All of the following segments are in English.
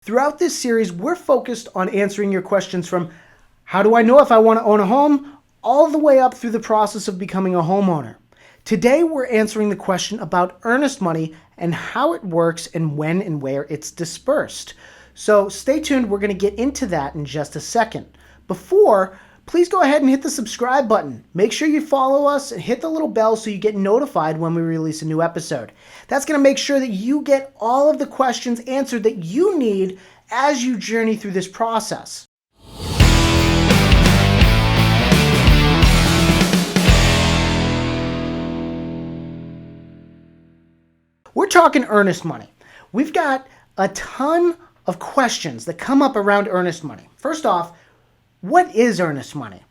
Throughout this series, we're focused on answering your questions from how do I know if I want to own a home, all the way up through the process of becoming a homeowner. Today, we're answering the question about earnest money and how it works and when and where it's dispersed. So stay tuned, we're going to get into that in just a second. Before, please go ahead and hit the subscribe button. Make sure you follow us and hit the little bell so you get notified when we release a new episode. That's going to make sure that you get all of the questions answered that you need as you journey through this process. We're talking earnest money. We've got a ton of questions that come up around earnest money. First off, what is earnest money?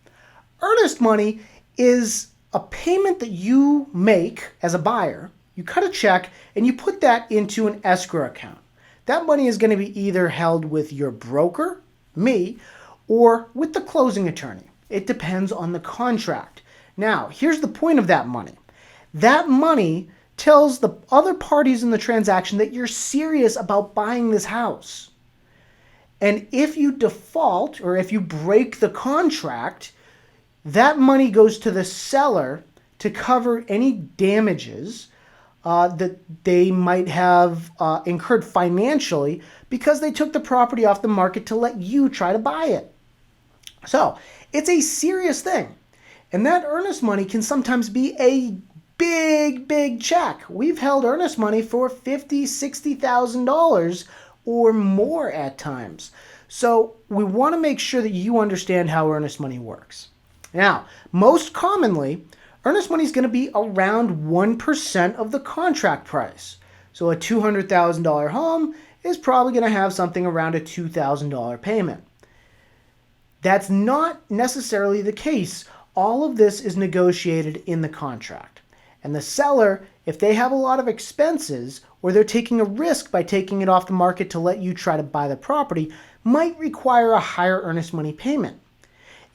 Earnest money is a payment that you make as a buyer. You cut a check and you put that into an escrow account. That money is going to be either held with your broker, me, or with the closing attorney. It depends on the contract. Now, here's the point of that money. That money tells the other parties in the transaction that you're serious about buying this house. And if you default or if you break the contract, that money goes to the seller to cover any damages that they might have incurred financially because they took the property off the market to let you try to buy it. So it's a serious thing. And that earnest money can sometimes be a big check. We've held earnest money for $50,000, $60,000 or more at times. So we want to make sure that you understand how earnest money works. Now, most commonly, earnest money is going to be around 1% of the contract price. So a $200,000 home is probably going to have something around a $2,000 payment. That's not necessarily the case. All of this is negotiated in the contract. And the seller, if they have a lot of expenses or they're taking a risk by taking it off the market to let you try to buy the property, might require a higher earnest money payment.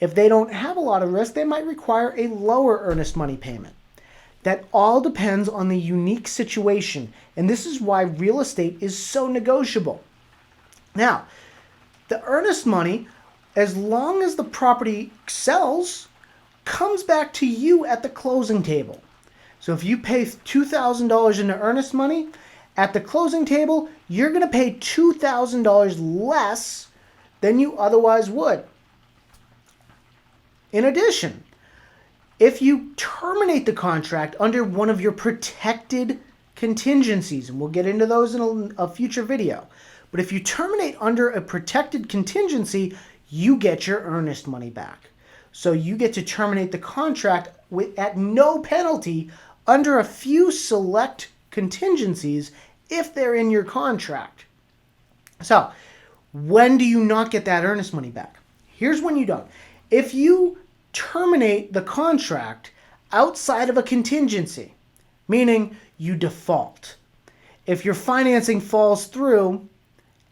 If they don't have a lot of risk, they might require a lower earnest money payment. That all depends on the unique situation, and this is why real estate is so negotiable. Now, the earnest money, as long as the property sells, comes back to you at the closing table. So if you pay $2,000 into earnest money, at the closing table, you're going to pay $2,000 less than you otherwise would. In addition, if you terminate the contract under one of your protected contingencies, and we'll get into those in a future video, but if you terminate under a protected contingency, you get your earnest money back. So you get to terminate the contract at no penalty under a few select contingencies if they're in your contract. So when do you not get that earnest money back? Here's when you don't. If you terminate the contract outside of a contingency, meaning you default. If your financing falls through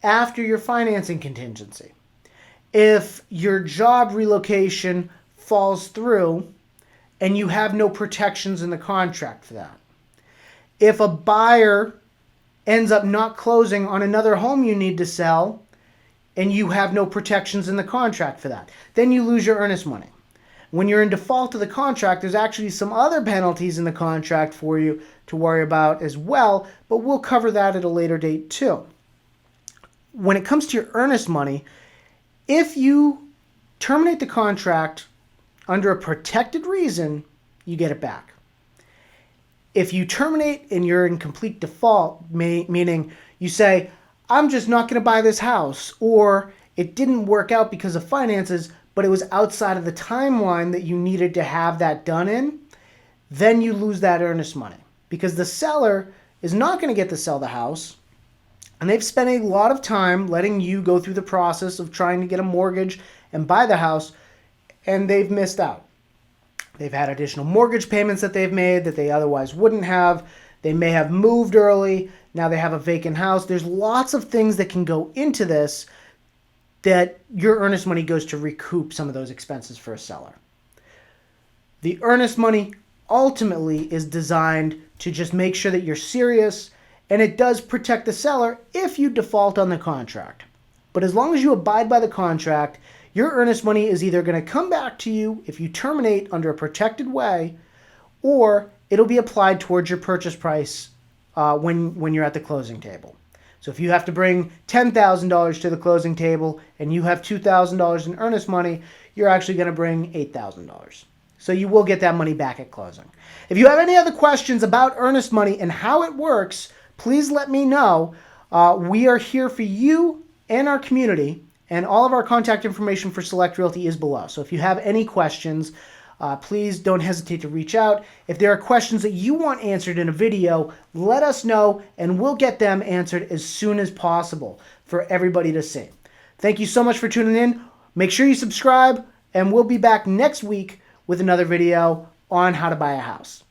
after your financing contingency. If your job relocation falls through and you have no protections in the contract for that. If a buyer ends up not closing on another home you need to sell and you have no protections in the contract for that, then you lose your earnest money. When you're in default of the contract, there's actually some other penalties in the contract for you to worry about as well, but we'll cover that at a later date too. When it comes to your earnest money, if you terminate the contract under a protected reason, you get it back. If you terminate and you're in complete default, meaning you say, I'm just not going to buy this house, or it didn't work out because of finances, but it was outside of the timeline that you needed to have that done in, then you lose that earnest money because the seller is not going to get to sell the house, and they've spent a lot of time letting you go through the process of trying to get a mortgage and buy the house, and they've missed out. They've had additional mortgage payments that they've made that they otherwise wouldn't have. They may have moved early. Now they have a vacant house. There's lots of things that can go into this that your earnest money goes to recoup some of those expenses for a seller. The earnest money ultimately is designed to just make sure that you're serious, and it does protect the seller if you default on the contract. But as long as you abide by the contract, your earnest money is either going to come back to you if you terminate under a protected way, or it'll be applied towards your purchase price when you're at the closing table. So if you have to bring $10,000 to the closing table and you have $2,000 in earnest money, you're actually going to bring $8,000. So you will get that money back at closing. If you have any other questions about earnest money and how it works, please let me know. We are here for you and our community, and all of our contact information for Sellect Realty is below. So if you have any questions, please don't hesitate to reach out. If there are questions that you want answered in a video, let us know and we'll get them answered as soon as possible for everybody to see. Thank you so much for tuning in. Make sure you subscribe, and we'll be back next week with another video on how to buy a house.